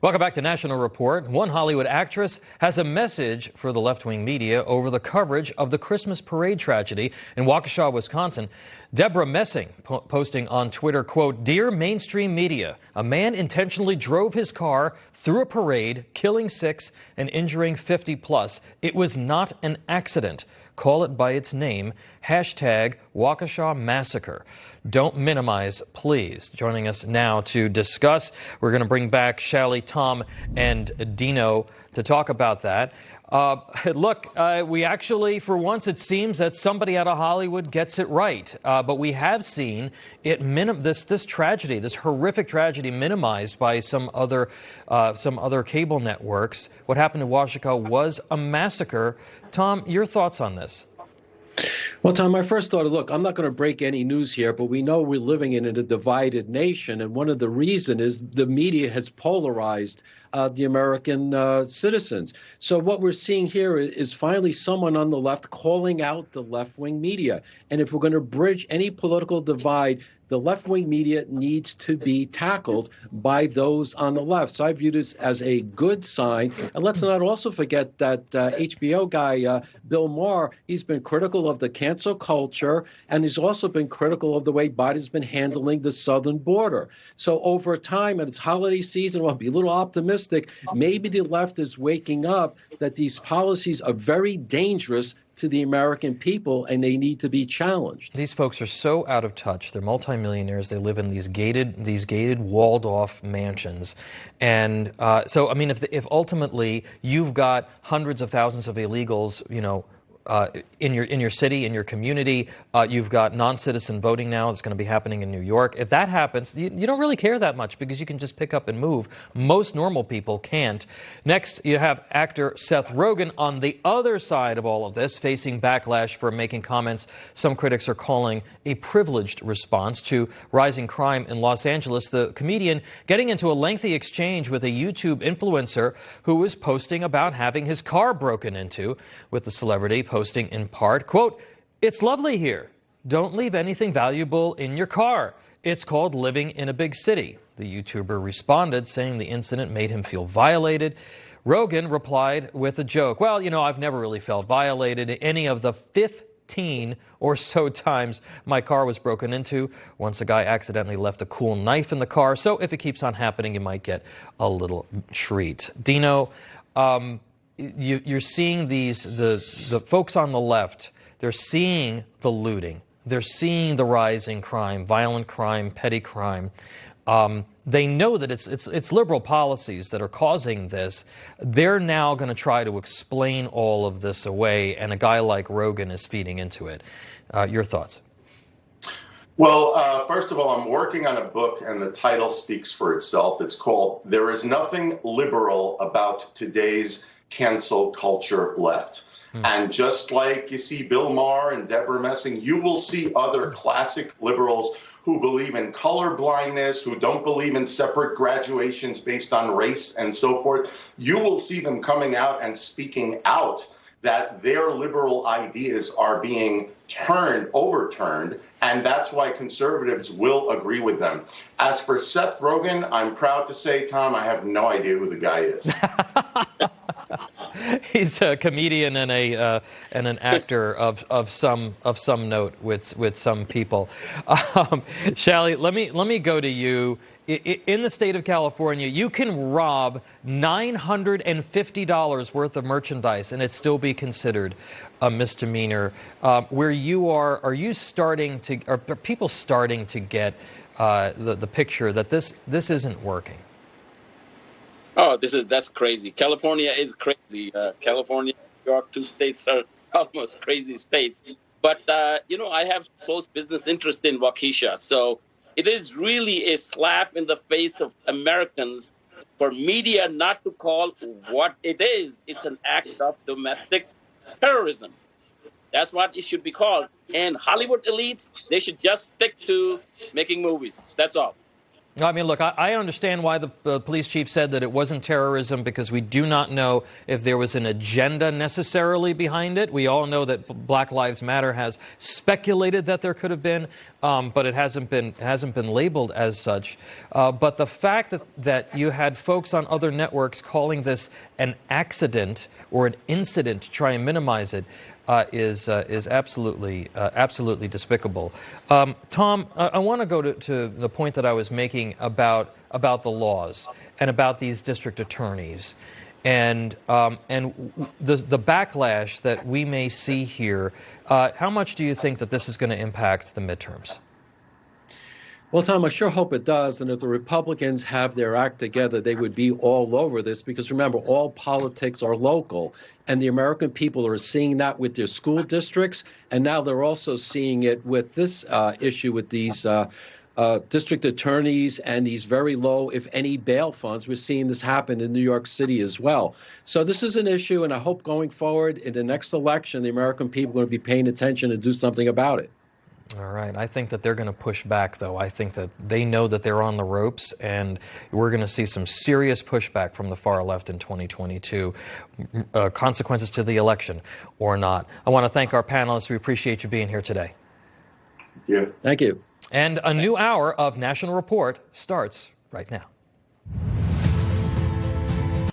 Welcome back to National Report. One Hollywood actress has a message for the left-wing media over the coverage of the Christmas parade tragedy in Waukesha, Wisconsin. Deborah Messing posting on Twitter, quote, "Dear mainstream media, a man intentionally drove his car through a parade, killing 6 and injuring 50 plus. It was not an accident. Call it by its name. Hashtag Waukesha Massacre. Don't minimize, please." Joining us now to discuss, we're going to bring back Shalli, Tom, and Dino to talk about that. We actually, for once, it seems that somebody out of Hollywood gets it right. But we have seen it this tragedy, this horrific tragedy, minimized by some other cable networks. What happened in Waukesha was a massacre. Tom, your thoughts on this? Well, Tom, my first thought, look, I'm not going to break any news here, but we know we're living in a divided nation. And one of the reasons is the media has polarized the American citizens. So what we're seeing here is finally someone on the left calling out the left-wing media. And if we're going to bridge any political divide, the left-wing media needs to be tackled by those on the left. So I view this as a good sign. And let's not also forget that HBO guy, Bill Maher, he's been critical of the cancel culture, and he's also been critical of the way Biden's been handling the southern border. So over time, and it's holiday season, I'll be a little optimistic, maybe the left is waking up that these policies are very dangerous to the American people, and they need to be challenged. These folks are so out of touch. They're multimillionaires. They live in these gated, walled-off mansions, and so I mean, if ultimately you've got hundreds of thousands of illegals, in your city, in your community, you've got non-citizen voting now. It's going to be happening in New York. If that happens, you don't really care that much because you can just pick up and move. Most normal people can't. Next, you have actor Seth Rogen on the other side of all of this, facing backlash for making comments some critics are calling a privileged response to rising crime in Los Angeles. The comedian getting into a lengthy exchange with a YouTube influencer who was posting about having his car broken into, with the celebrity posting in part, quote, "It's lovely here. Don't leave anything valuable in your car. It's called living in a big city." The YouTuber responded, saying the incident made him feel violated. Rogen replied with a joke, "Well, I've never really felt violated any of the 15 or so times my car was broken into. Once a guy accidentally left a cool knife in the car, so if it keeps on happening, you might get a little treat." Dino, you're seeing the folks on the left, they're seeing the looting. They're seeing the rising crime, violent crime, petty crime. They know that it's liberal policies that are causing this. They're now going to try to explain all of this away, and a guy like Rogan is feeding into it. Your thoughts? Well, first of all, I'm working on a book, and the title speaks for itself. It's called "There is Nothing Liberal About Today's Cancel Culture Left." And just like you see Bill Maher and Deborah Messing, you will see other classic liberals who believe in color blindness, who don't believe in separate graduations based on race and so forth. You will see them coming out and speaking out that their liberal ideas are being overturned, and that's why conservatives will agree with them. As for Seth Rogen, I'm proud to say, Tom, I have no idea who the guy is. He's a comedian and an actor of some note with some people. Shalli, let me go to you. In the state of California, you can rob $950 worth of merchandise and it still be considered a misdemeanor. Where you are people starting to get the picture that this isn't working? Oh, that's crazy. California is crazy. California, New York, 2 states are almost crazy states. But, I have close business interest in Waukesha. So it is really a slap in the face of Americans for media not to call what it is. It's an act of domestic terrorism. That's what it should be called. And Hollywood elites, they should just stick to making movies. That's all. I mean, look, I understand why the police chief said that it wasn't terrorism, because we do not know if there was an agenda necessarily behind it. We all know that Black Lives Matter has speculated that there could have been, but it hasn't been labeled as such. But the fact that you had folks on other networks calling this an accident or an incident to try and minimize it is absolutely despicable. Tom, I want to go to the point that I was making about the laws and about these district attorneys, and the backlash that we may see here. How much do you think that this is going to impact the midterms? Well, Tom, I sure hope it does. And if the Republicans have their act together, they would be all over this, because remember, all politics are local. And the American people are seeing that with their school districts. And now they're also seeing it with this issue with these district attorneys and these very low, if any, bail funds. We're seeing this happen in New York City as well. So this is an issue. And I hope going forward in the next election, the American people are going to be paying attention and do something about it. All right. I think that they're going to push back, though. I think that they know that they're on the ropes, and we're going to see some serious pushback from the far left in 2022, consequences to the election or not. I want to thank our panelists. We appreciate you being here today. Yeah. Thank you. And a new hour of National Report starts right now.